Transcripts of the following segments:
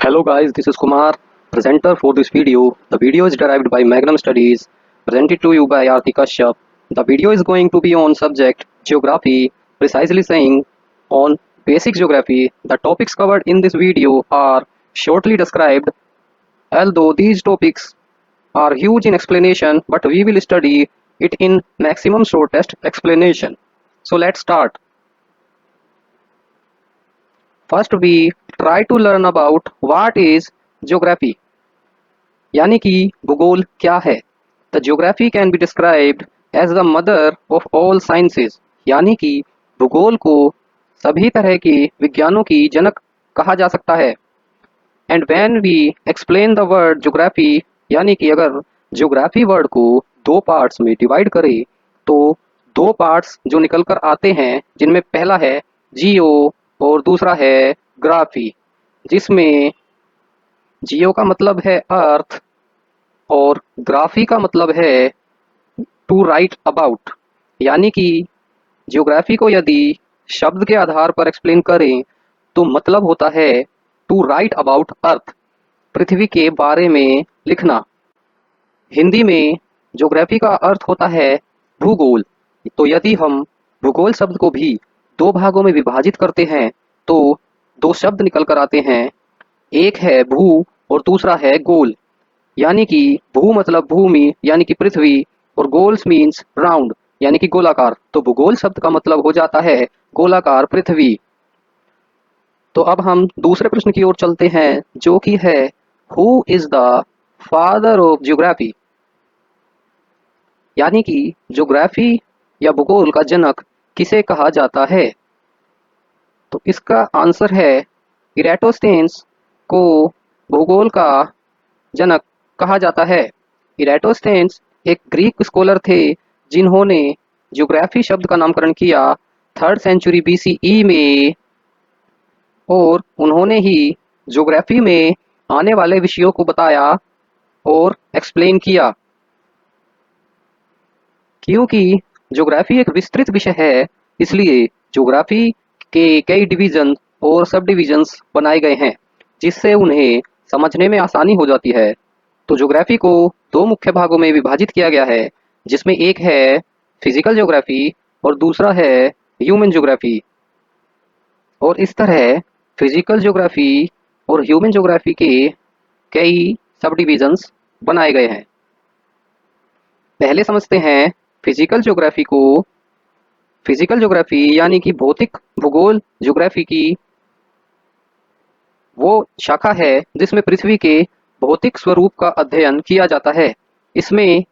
Hello guys, this is Kumar, presenter for this video. The video is derived by Magnum Studies, presented to you by Aarti Kashyap. The video is going to be on subject geography, precisely saying on basic geography. The topics covered in this video are shortly described, although these topics are huge in explanation, but we will study it in maximum shortest explanation. So let's start. First we try to learn about what is geography. यानी कि भूगोल क्या है। The geography can be described as the mother of all sciences, यानी कि भूगोल को सभी तरह के विज्ञानों की जनक कहा जा सकता है। And when we explain the word geography, यानी कि अगर ज्योग्राफी वर्ड को दो पार्ट्स में डिवाइड करें तो दो पार्ट्स जो निकल कर आते हैं, जिनमें पहला है जियो और दूसरा है ग्राफी, जिसमें जियो का मतलब है अर्थ और ग्राफी का मतलब है टू राइट अबाउट। यानी कि जियोग्राफी को यदि शब्द के आधार पर एक्सप्लेन करें तो मतलब होता है टू राइट अबाउट अर्थ, पृथ्वी के बारे में लिखना। हिंदी में ज्योग्राफी का अर्थ होता है भूगोल। तो यदि हम भूगोल शब्द को भी दो भागों में विभाजित करते हैं तो दो शब्द निकल कर आते हैं, एक है भू और दूसरा है गोल। यानी कि भू मतलब भूमि यानी कि पृथ्वी, और गोल्स मीन्स राउंड यानी कि गोलाकार। तो भूगोल शब्द का मतलब हो जाता है गोलाकार पृथ्वी। तो अब हम दूसरे प्रश्न की ओर चलते हैं, जो कि है who is the father of geography, यानी कि ज्योग्राफी या भूगोल का जनक किसे कहा जाता है। तो इसका आंसर है इरेटोस्थेनेस को भूगोल का जनक कहा जाता है। इरेटोस्थेनेस एक ग्रीक स्कॉलर थे जिन्होंने ज्योग्राफी शब्द का नामकरण किया 3rd सेंचुरी BCE में, और उन्होंने ही ज्योग्राफी में आने वाले विषयों को बताया और एक्सप्लेन किया। क्योंकि ज्योग्राफी एक विस्तृत विषय है, इसलिए ज्योग्राफी के कई डिवीजन और सब डिविजन्स बनाए गए हैं, जिससे उन्हें समझने में आसानी हो जाती है। तो ज्योग्राफी को दो मुख्य भागों में विभाजित किया गया है, जिसमें एक है फिजिकल ज्योग्राफी और दूसरा है ह्यूमन ज्योग्राफी। और इस तरह फिजिकल ज्योग्राफी और ह्यूमन ज्योग्राफी के कई सब डिविजन्स बनाए गए हैं। पहले समझते हैं फिजिकल ज्योग्राफी को। फिजिकल ज्योग्राफी यानी कि भौतिक भूगोल ज्योग्राफी की वो शाखा है जिसमें पृथ्वी के भौतिक स्वरूप का अध्ययन किया जाता है। इसमें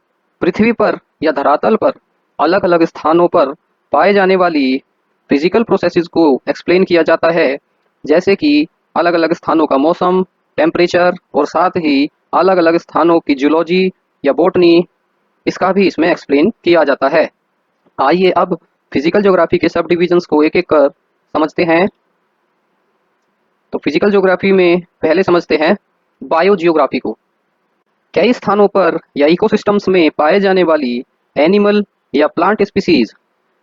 पृथ्वी पर या धरातल पर अलग अलग स्थानों पर पाए जाने वाली फिजिकल प्रोसेसेस को एक्सप्लेन किया जाता है, जैसे कि अलग अलग स्थानों का मौसम, टेम्परेचर, और साथ ही अलग अलग स्थानों की जियोलॉजी या बॉटनी, इसका भी इसमें एक्सप्लेन किया जाता है। आइए अब फिजिकल ज्योग्राफी के सब डिविजन्स को एक एक कर समझते हैं। तो फिजिकल ज्योग्राफी में पहले समझते हैं बायो जियोग्राफी को। कई स्थानों पर या इकोसिस्टम्स में पाए जाने वाली एनिमल या प्लांट स्पीसीज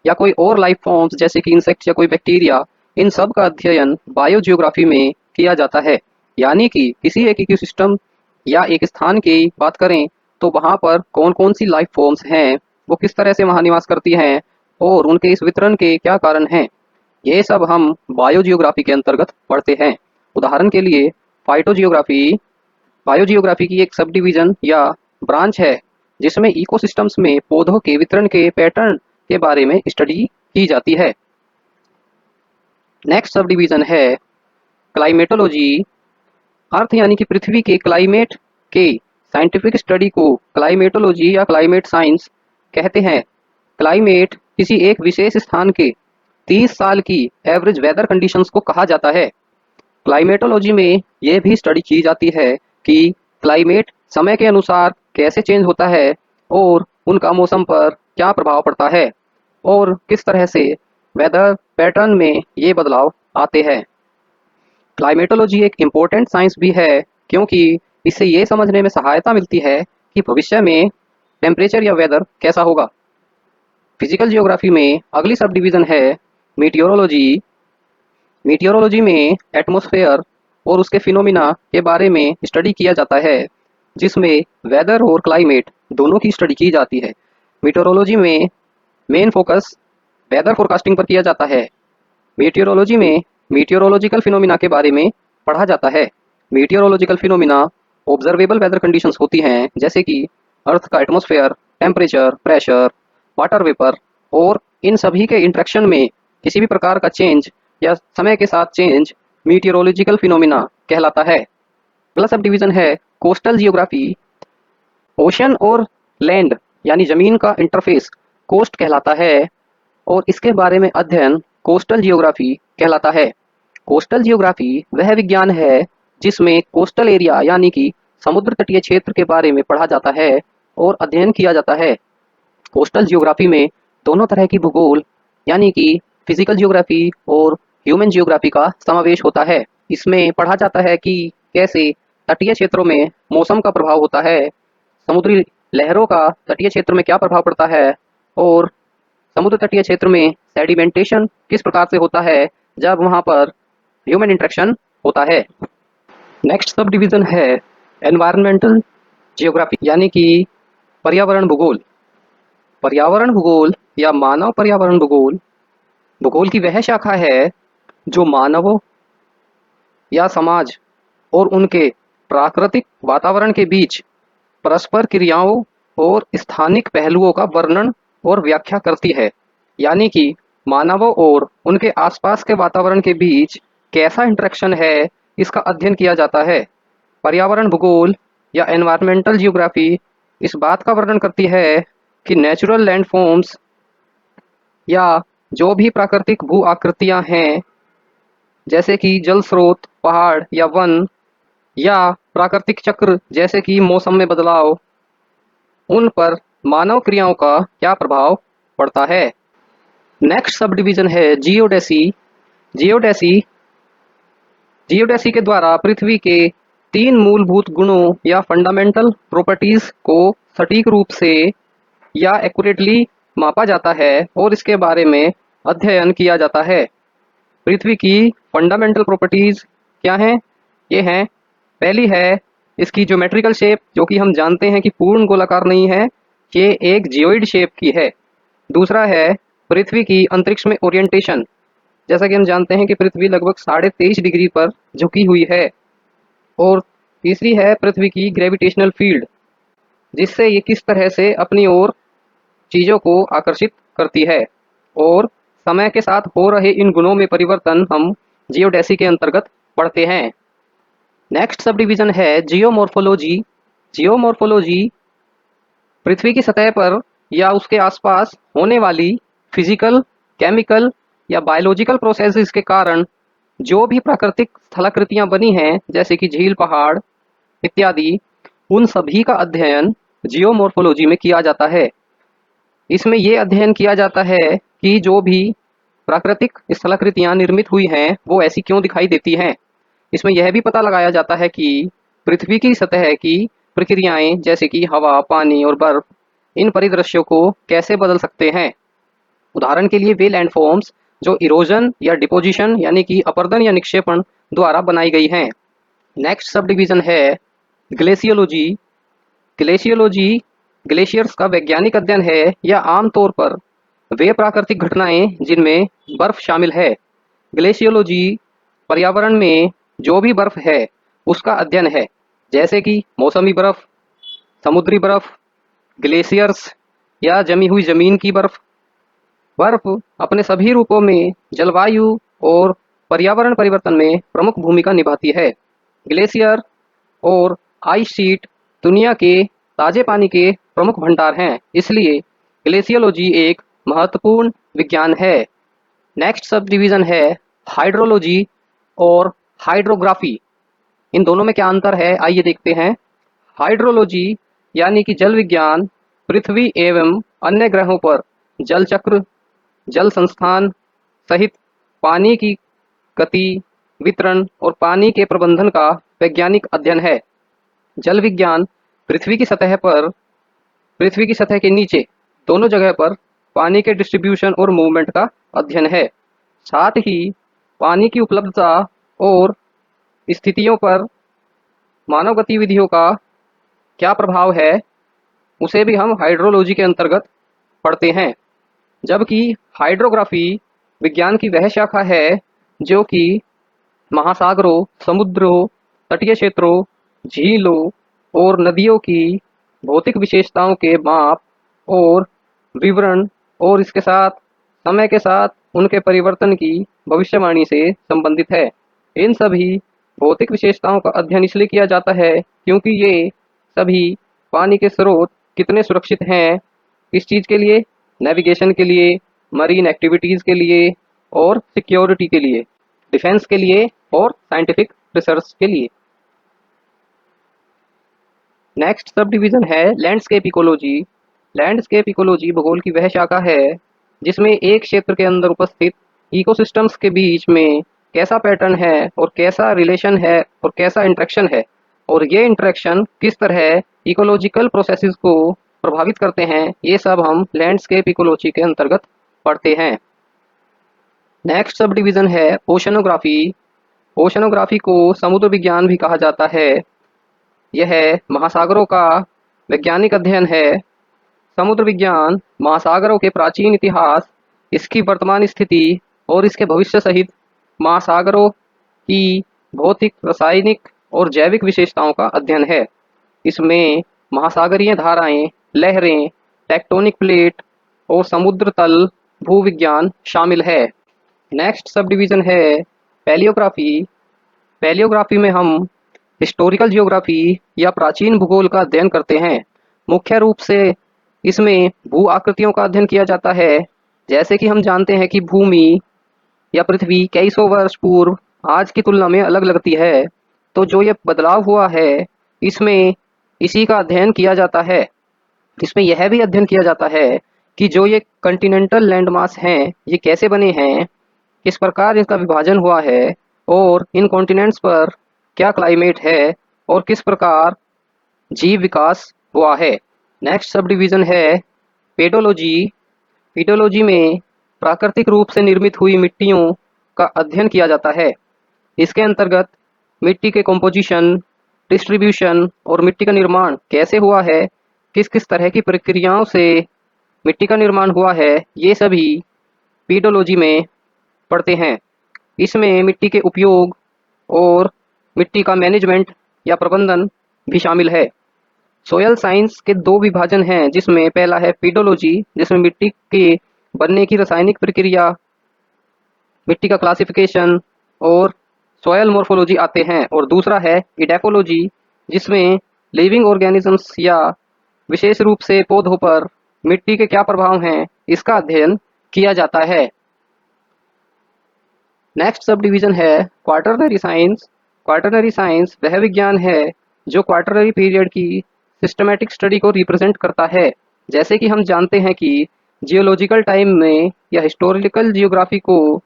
या कोई और लाइफ फॉर्म्स जैसे कि इंसेक्ट या कोई बैक्टीरिया, इन सब का अध्ययन बायो जियोग्राफी में किया जाता है। यानी कि किसी एक इकोसिस्टम या एक स्थान की बात करें तो वहाँ पर कौन कौन सी लाइफ फॉर्म्स हैं, वो किस तरह से वहाँ निवास करती हैं और उनके इस वितरण के क्या कारण हैं, ये सब हम बायो जियोग्राफी के अंतर्गत पढ़ते हैं। उदाहरण के लिए फाइटोजियोग्राफी बायोजियोग्राफी की एक सब डिवीजन या ब्रांच है, जिसमें इकोसिस्टम्स में पौधों के वितरण के पैटर्न के बारे में स्टडी की जाती है। नेक्स्ट सब डिवीजन है क्लाइमेटोलॉजी। अर्थ यानी कि पृथ्वी के क्लाइमेट के साइंटिफिक स्टडी को क्लाइमेटोलॉजी या क्लाइमेट साइंस कहते हैं। क्लाइमेट किसी एक विशेष स्थान के 30 साल की एवरेज वेदर कंडीशंस को कहा जाता है। क्लाइमेटोलॉजी में यह भी स्टडी की जाती है कि क्लाइमेट समय के अनुसार कैसे चेंज होता है और उनका मौसम पर क्या प्रभाव पड़ता है और किस तरह से वेदर पैटर्न में ये बदलाव आते हैं। क्लाइमेटोलॉजी एक इम्पोर्टेंट साइंस भी है, क्योंकि इससे ये समझने में सहायता मिलती है कि भविष्य में टेम्परेचर या वेदर कैसा होगा। फिजिकल जियोग्राफी में अगली सब डिवीजन है मीटियोरोलॉजी। मीटियोरोलॉजी में एटमॉस्फेयर और उसके फिनोमिना के बारे में स्टडी किया जाता है, जिसमें वेदर और क्लाइमेट दोनों की स्टडी की जाती है। मीटेरोलॉजी में मेन फोकस वेदर फोरकास्टिंग पर किया जाता है। मीटियोरोलॉजी में मीटियोरोलॉजिकल फिनोमिना के बारे में पढ़ा जाता है। Meteorological phenomena observable weather conditions होती हैं, जैसे कि अर्थ का atmosphere, temperature, pressure, water vapour, और इन सभी के इंट्रैक्शन में किसी भी प्रकार का चेंज या समय के साथ चेंज मीटियोरोलॉजिकल फिनोमिना कहलाता है। अगला सब डिवीजन है कोस्टल जियोग्राफी। ओशन और लैंड यानी जमीन का इंटरफेस कोस्ट कहलाता है, और इसके बारे में अध्ययन कोस्टल जियोग्राफी कहलाता है। कोस्टल जियोग्राफी वह विज्ञान है जिसमें कोस्टल एरिया यानी कि समुद्र तटीय क्षेत्र के बारे में पढ़ा जाता है और अध्ययन किया जाता है। कोस्टल जियोग्राफी में दोनों तरह की भूगोल यानी कि फिजिकल जियोग्राफी और ह्यूमन जियोग्राफी का समावेश होता है। इसमें पढ़ा जाता है कि कैसे तटीय क्षेत्रों में मौसम का प्रभाव होता है, समुद्री लहरों का तटीय क्षेत्र में क्या प्रभाव पड़ता है, और समुद्र तटीय क्षेत्र में सेडिमेंटेशन किस प्रकार से होता है जब वहाँ पर ह्यूमन इंटरेक्शन होता है। नेक्स्ट सब डिवीजन है एनवायरमेंटल जियोग्राफी यानी कि पर्यावरण भूगोल। पर्यावरण भूगोल या मानव पर्यावरण भूगोल भूगोल की वह शाखा है जो मानवों या समाज और उनके प्राकृतिक वातावरण के बीच परस्पर क्रियाओं और स्थानिक पहलुओं का वर्णन और व्याख्या करती है। यानी कि मानवों और उनके आसपास के वातावरण के बीच कैसा इंटरेक्शन है, इसका अध्ययन किया जाता है। पर्यावरण भूगोल या एनवायरमेंटल जियोग्राफी इस बात का वर्णन करती है कि नेचुरल लैंडफॉर्म्स या जो भी प्राकृतिक भू आकृतियां हैं, जैसे कि जल स्रोत, पहाड़ या वन, या प्राकृतिक चक्र जैसे कि मौसम में बदलाव, उन पर मानव क्रियाओं का क्या प्रभाव पड़ता है। नेक्स्ट सब डिवीजन है जियोडेसी। जियोडेसी जियोडेसी के द्वारा पृथ्वी के 3 मूलभूत गुणों या फंडामेंटल प्रॉपर्टीज को सटीक रूप से या एक्यूरेटली मापा जाता है और इसके बारे में अध्ययन किया जाता है। पृथ्वी की फंडामेंटल प्रॉपर्टीज क्या हैं? ये हैं, पहली है इसकी ज्योमेट्रिकल शेप, जो कि हम जानते हैं कि पूर्ण गोलाकार नहीं है, ये एक जियोइड शेप की है। दूसरा है पृथ्वी की अंतरिक्ष में ओरिएंटेशन, जैसा कि हम जानते हैं कि पृथ्वी लगभग 23.5 डिग्री पर झुकी हुई है। और तीसरी है पृथ्वी की ग्रेविटेशनल फील्ड, जिससे ये किस तरह से अपनी ओर चीज़ों को आकर्षित करती है। और समय के साथ हो रहे इन गुणों में परिवर्तन हम जियोडेसी के अंतर्गत पढ़ते हैं। नेक्स्ट सब डिवीजन है जियोमॉर्फोलॉजी। जियोमॉर्फोलॉजी पृथ्वी की सतह पर या उसके आसपास होने वाली फिजिकल, केमिकल या बायोलॉजिकल प्रोसेसेस के कारण जो भी प्राकृतिक स्थलाकृतियां बनी हैं, जैसे कि झील, पहाड़ इत्यादि, उन सभी का अध्ययन जियोमॉर्फोलॉजी में किया जाता है। इसमें यह अध्ययन किया जाता है कि जो भी प्राकृतिक स्थलाकृतियां निर्मित हुई हैं वो ऐसी क्यों दिखाई देती हैं। इसमें यह भी पता लगाया जाता है कि पृथ्वी की सतह की प्रक्रियाएं जैसे कि हवा, पानी और बर्फ इन परिदृश्यों को कैसे बदल सकते हैं। उदाहरण के लिए वे लैंडफॉर्म्स जो इरोजन या डिपोजिशन यानी कि अपरदन या निक्षेपण द्वारा बनाई गई हैं। नेक्स्ट सब डिवीजन है ग्लेशियोलॉजी। ग्लेशियोलॉजी ग्लेशियर्स का वैज्ञानिक अध्ययन है या आमतौर पर वे प्राकृतिक घटनाएं जिनमें बर्फ शामिल है। ग्लेशियोलॉजी पर्यावरण में जो भी बर्फ है उसका अध्ययन है, जैसे कि मौसमी बर्फ, समुद्री बर्फ, ग्लेशियर्स या जमी हुई जमीन की बर्फ। बर्फ अपने सभी रूपों में जलवायु और पर्यावरण परिवर्तन में प्रमुख भूमिका निभाती है। ग्लेशियर और आइस शीट दुनिया के ताजे पानी के प्रमुख भंडार हैं, इसलिए ग्लेशियोलॉजी एक महत्वपूर्ण विज्ञान है। नेक्स्ट सब डिवीजन है हाइड्रोलॉजी और हाइड्रोग्राफी। इन दोनों में क्या अंतर है, आइए देखते हैं। हाइड्रोलॉजी यानी कि जल विज्ञान पृथ्वी एवं अन्य ग्रहों पर जल चक्र, जल संस्थान सहित पानी की गति, वितरण और पानी के प्रबंधन का वैज्ञानिक अध्ययन है। जल विज्ञान पृथ्वी की सतह पर, पृथ्वी की सतह के नीचे दोनों जगह पर पानी के डिस्ट्रीब्यूशन और मूवमेंट का अध्ययन है। साथ ही पानी की उपलब्धता और स्थितियों पर मानव गतिविधियों का क्या प्रभाव है, उसे भी हम हाइड्रोलॉजी के अंतर्गत पढ़ते हैं। जबकि हाइड्रोग्राफी विज्ञान की वह शाखा है जो कि महासागरों, समुद्रों, तटीय क्षेत्रों, झीलों और नदियों की भौतिक विशेषताओं के माप और विवरण और इसके साथ समय के साथ उनके परिवर्तन की भविष्यवाणी से संबंधित है। इन सभी भौतिक विशेषताओं का अध्ययन इसलिए किया जाता है क्योंकि ये सभी पानी के स्रोत कितने सुरक्षित हैं, किस चीज़ के लिए, नेविगेशन के लिए, मरीन एक्टिविटीज़ के लिए और सिक्योरिटी के लिए, डिफेंस के लिए और साइंटिफिक रिसर्च के लिए। नेक्स्ट सब डिवीजन है लैंडस्केप इकोलॉजी। लैंडस्केप इकोलॉजी भूगोल की वह शाखा है जिसमें एक क्षेत्र के अंदर उपस्थित इकोसिस्टम्स के बीच में कैसा पैटर्न है और कैसा रिलेशन है और कैसा इंटरेक्शन है और ये इंटरेक्शन किस तरह इकोलॉजिकल प्रोसेसेस को प्रभावित करते हैं, ये सब हम लैंडस्केप इकोलॉजी के अंतर्गत पढ़ते हैं। नेक्स्ट सब डिवीजन है ओशनोग्राफी। ओशनोग्राफी को समुद्र विज्ञान भी कहा जाता है। यह महासागरों का वैज्ञानिक अध्ययन है। समुद्र विज्ञान महासागरों के प्राचीन इतिहास, इसकी वर्तमान स्थिति और इसके भविष्य सहित महासागरों की भौतिक, रासायनिक और जैविक विशेषताओं का अध्ययन है। इसमें महासागरीय धाराएं, लहरें, टेक्टोनिक प्लेट और समुद्र तल भूविज्ञान शामिल है। नेक्स्ट सब डिवीजन है पैलियोग्राफी। पैलियोग्राफी में हम हिस्टोरिकल जियोग्राफी या प्राचीन भूगोल का अध्ययन करते हैं। मुख्य रूप से इसमें भू आकृतियों का अध्ययन किया जाता है। जैसे कि हम जानते हैं कि भूमि या पृथ्वी कई सौ वर्ष पूर्व आज की तुलना में अलग लगती है, तो जो ये बदलाव हुआ है इसमें इसी का अध्ययन किया जाता है। इसमें यह भी अध्ययन किया जाता है कि जो ये कॉन्टिनेंटल लैंडमास हैं ये कैसे बने हैं, किस प्रकार इनका विभाजन हुआ है और इन कॉन्टिनेंट्स पर क्या क्लाइमेट है और किस प्रकार जीव विकास हुआ है। नेक्स्ट सब डिवीजन है पेडोलॉजी। पेडोलॉजी में प्राकृतिक रूप से निर्मित हुई मिट्टियों का अध्ययन किया जाता है। इसके अंतर्गत मिट्टी के कॉम्पोजिशन, डिस्ट्रीब्यूशन और मिट्टी का निर्माण कैसे हुआ है, किस किस तरह की प्रक्रियाओं से मिट्टी का निर्माण हुआ है, ये सभी पेडोलॉजी में पढ़ते हैं। इसमें मिट्टी के उपयोग और मिट्टी का मैनेजमेंट या प्रबंधन भी शामिल है। सोयल साइंस के दो विभाजन हैं, जिसमें पहला है पेडोलॉजी, जिसमें मिट्टी के बनने की रासायनिक प्रक्रिया, मिट्टी का क्लासिफिकेशन और सोयल मॉर्फोलॉजी आते हैं, और दूसरा है इडेकोलॉजी, जिसमें लिविंग ऑर्गेनिजम्स या विशेष रूप से पौधों पर मिट्टी के क्या प्रभाव हैं, इसका अध्ययन किया जाता है। नेक्स्ट सब डिवीजन है क्वाटरनरी साइंस। क्वाटरनरी साइंस वह विज्ञान है जो क्वाटरनरी पीरियड की सिस्टमैटिक स्टडी को रिप्रेजेंट करता है। जैसे कि हम जानते हैं कि जियोलॉजिकल टाइम में या हिस्टोरिकल जियोग्राफी को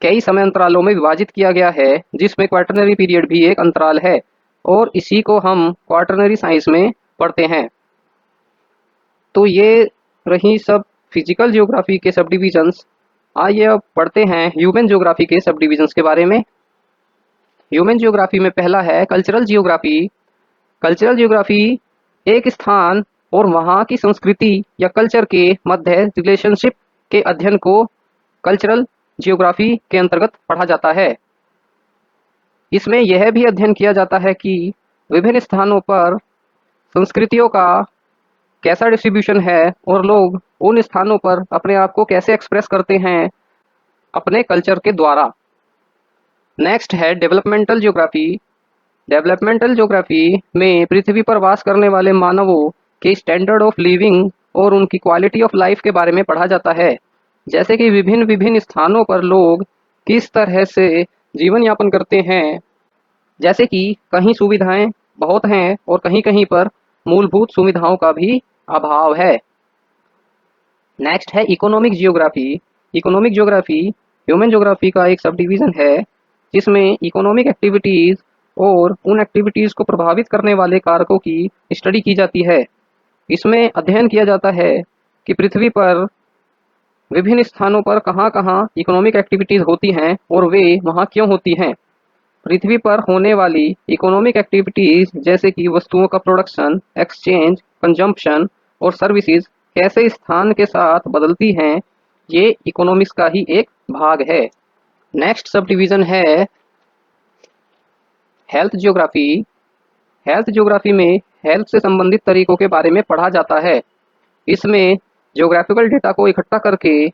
कई समय अंतरालों में विभाजित किया गया है, जिसमें क्वाटरनरी पीरियड भी एक अंतराल है, और इसी को हम क्वाटरनरी साइंस में पढ़ते हैं। तो ये रही सब फिजिकल जियोग्राफी के सब डिविजन्स। आइए अब पढ़ते हैं ह्यूमन जियोग्राफी के सब डिविजन्स के बारे में। ह्यूमन जियोग्राफी में पहला है कल्चरल जियोग्राफी। कल्चरल जियोग्राफी एक स्थान और वहाँ की संस्कृति या कल्चर के मध्य रिलेशनशिप के अध्ययन को कल्चरल जियोग्राफी के अंतर्गत पढ़ा जाता है। इसमें यह भी अध्ययन किया जाता है कि विभिन्न स्थानों पर संस्कृतियों का कैसा डिस्ट्रीब्यूशन है और लोग उन स्थानों पर अपने आप को कैसे एक्सप्रेस करते हैं अपने कल्चर के द्वारा। नेक्स्ट है डेवलपमेंटल जियोग्राफी। डेवलपमेंटल जियोग्राफी में पृथ्वी पर वास करने वाले मानवों के स्टैंडर्ड ऑफ लिविंग और उनकी क्वालिटी ऑफ लाइफ के बारे में पढ़ा जाता है। जैसे कि विभिन्न विभिन्न स्थानों पर लोग किस तरह से जीवन यापन करते हैं, जैसे कि कहीं सुविधाएं बहुत हैं और कहीं कहीं पर मूलभूत सुविधाओं का भी अभाव है। नेक्स्ट है economic geography. Economic geography human geography का एक सब डिवीजन है, जिसमें इकोनॉमिक एक्टिविटीज़ और उन एक्टिविटीज़ को प्रभावित करने वाले कारकों की स्टडी की जाती है। इसमें अध्ययन किया जाता है कि पृथ्वी पर विभिन्न स्थानों पर कहाँ कहाँ इकोनॉमिक एक्टिविटीज़ होती हैं और वे वहाँ क्यों होती हैं। पृथ्वी पर होने वाली इकोनॉमिक एक्टिविटीज जैसे कि वस्तुओं का प्रोडक्शन, एक्सचेंज, कंजम्पशन और सर्विसेज कैसे स्थान के साथ बदलती हैं, ये इकोनॉमिक्स का ही एक भाग है। नेक्स्ट सब डिवीजन है हेल्थ ज्योग्राफी। हेल्थ ज्योग्राफी में हेल्थ से संबंधित तरीकों के बारे में पढ़ा जाता है। इसमें ज्योग्राफिकल डेटा को इकट्ठा करके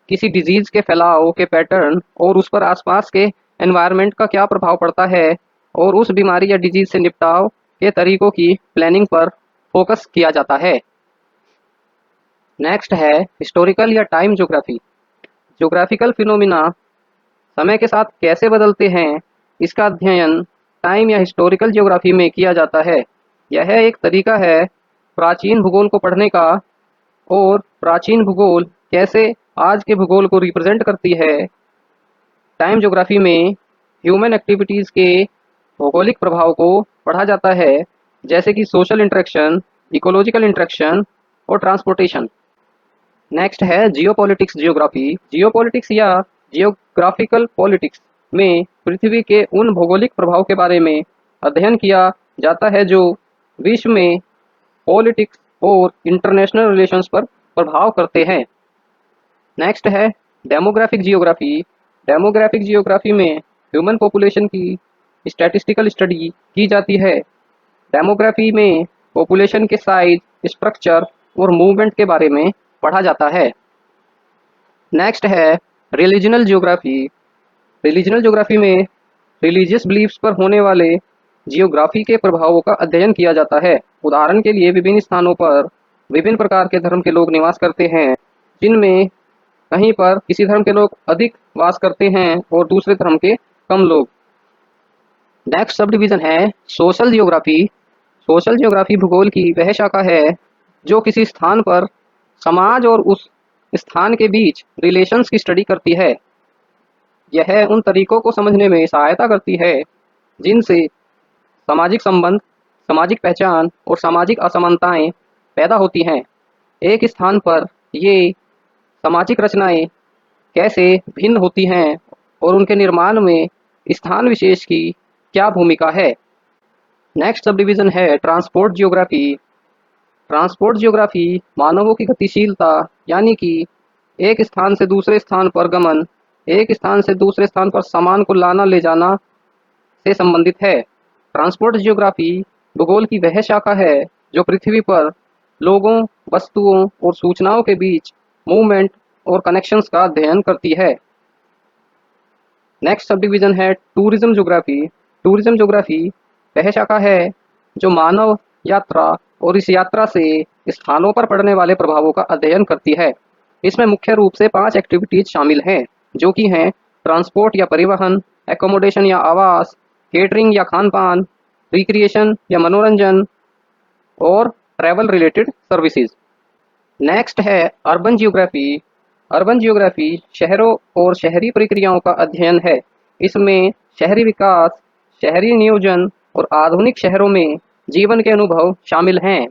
किसी डिजीज के फैलाव के पैटर्न और उस पर आसपास के एनवायरनमेंट का क्या प्रभाव पड़ता है और उस बीमारी या डिजीज से निपटाव के तरीकों की प्लानिंग पर फोकस किया जाता है। नेक्स्ट है हिस्टोरिकल या टाइम ज्योग्राफी। ज्योग्राफिकल फिनोमिना समय के साथ कैसे बदलते हैं, इसका अध्ययन टाइम या हिस्टोरिकल ज्योग्राफी में किया जाता है। यह एक तरीका है प्राचीन भूगोल को पढ़ने का और प्राचीन भूगोल कैसे आज के भूगोल को रिप्रेजेंट करती है। टाइम ज्योग्राफी में ह्यूमन एक्टिविटीज़ के भौगोलिक प्रभाव को पढ़ा जाता है, जैसे कि सोशल इंटरेक्शन, इकोलॉजिकल इंटरेक्शन और ट्रांसपोर्टेशन। नेक्स्ट है जियोपॉलिटिक्स ज्योग्राफी। जियोपॉलिटिक्स या जियोग्राफिकल पॉलिटिक्स में पृथ्वी के उन भौगोलिक प्रभाव के बारे में अध्ययन किया जाता है जो विश्व में पॉलिटिक्स और इंटरनेशनल रिलेशंस पर प्रभाव करते हैं। नेक्स्ट है डेमोग्राफिक जियोग्राफी। डेमोग्राफिक जियोग्राफी में ह्यूमन पॉपुलेशन की स्टैटिस्टिकल स्टडी की जाती है। डेमोग्राफी में पॉपुलेशन के साइज, स्ट्रक्चर और मूवमेंट के बारे में पढ़ा जाता है। नेक्स्ट है रिलीजनल ज्योग्राफी। रिलीजनल ज्योग्राफी में रिलीजियस बिलीफ्स पर होने वाले जियोग्राफी के प्रभावों का अध्ययन किया जाता है। उदाहरण के लिए विभिन्न स्थानों पर विभिन्न प्रकार के धर्म के लोग निवास करते हैं, जिनमें कहीं पर किसी धर्म के लोग अधिक वास करते हैं और दूसरे धर्म के कम लोग। नेक्स्ट सब डिवीजन है सोशल जियोग्राफी। सोशल जियोग्राफी भूगोल की वह शाखा है जो किसी स्थान पर समाज और उस स्थान के बीच रिलेशंस की स्टडी करती है। यह उन तरीकों को समझने में सहायता करती है जिनसे सामाजिक संबंध, सामाजिक पहचान और सामाजिक असमानताएं पैदा होती हैं। एक स्थान पर ये सामाजिक रचनाएं कैसे भिन्न होती हैं और उनके निर्माण में स्थान विशेष की क्या भूमिका है। नेक्स्ट सब डिवीजन है ट्रांसपोर्ट जियोग्राफी। ट्रांसपोर्ट जियोग्राफी मानवों की गतिशीलता यानी कि एक स्थान से दूसरे स्थान पर गमन, एक स्थान से दूसरे स्थान पर सामान को लाना ले जाना से संबंधित है। ट्रांसपोर्ट जियोग्राफी भूगोल की वह शाखा है जो पृथ्वी पर लोगों, वस्तुओं और सूचनाओं के बीच मूवमेंट और कनेक्शंस का अध्ययन करती है। नेक्स्ट सब डिवीजन है टूरिज्म ज्योग्राफी। टूरिज्म ज्योग्राफी वह शाखा है जो मानव यात्रा और इस यात्रा से स्थानों पर पड़ने वाले प्रभावों का अध्ययन करती है। इसमें मुख्य रूप से 5 एक्टिविटीज शामिल हैं, जो कि हैं ट्रांसपोर्ट या परिवहन, एकोमोडेशन या आवास, केटरिंग या खान पान, रिक्रिएशन या मनोरंजन और ट्रैवल रिलेटेड सर्विसेज। नेक्स्ट है अर्बन जियोग्राफी। अर्बन जियोग्राफी शहरों और शहरी प्रक्रियाओं का अध्ययन है। इसमें शहरी विकास, शहरी नियोजन और आधुनिक शहरों में जीवन के अनुभव शामिल हैं।